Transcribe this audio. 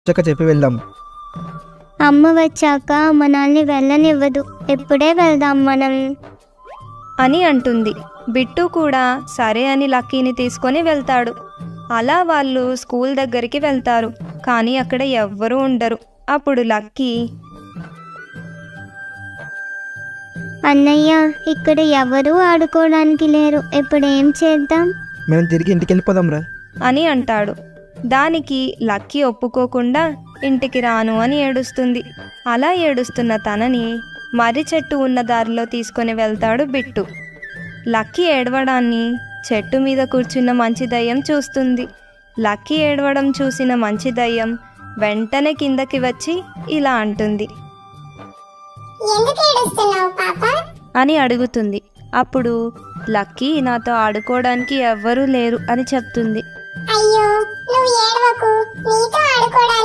చెప్పి వెళ్దాం. అమ్మ వచ్చాక మనల్ని వెళ్ళనివ్వదు, ఎప్పుడే వెళ్దాం మనం అని అంటుంది. బిట్టు కూడా సరే అని లక్కీని తీసుకొని వెళ్తాడు. అలా వాళ్ళు స్కూల్ దగ్గరికి వెళ్తారు. కానీ అక్కడ ఎవ్వరూ ఉండరు. అప్పుడు లక్కీ, అన్నయ్య ఇక్కడ ఎవరూ ఆడుకోవడానికి లేరు, ఇప్పుడు ఏం చేద్దాం? మనం తిరిగి ఇంటికి వెళ్ళిపోదాం రా అని అంటాడు. దానికి లక్కీ ఒప్పుకోకుండా ఇంటికి రాను అని ఏడుస్తుంది. అలా ఏడుస్తున్న తనని మర్రి చెట్టు ఉన్న దారిలో తీసుకొని వెళ్తాడు బిట్టు. లక్కీ ఏడవడాన్ని చెట్టు మీద కూర్చున్న మంచి దయ్యం చూస్తుంది. లక్కీ ఏడవడం చూసిన మంచి దయ్యం వెంటనే కిందకి వచ్చి ఇలా అంటుంది, అని అడుగుతుంది. అప్పుడు లక్కీ నాతో ఆడుకోవడానికి ఎవ్వరూ లేరు అని చెప్తుంది. అయ్యో, నువ్వు ఏడవకు, నీతో ఆడుకోవడానికి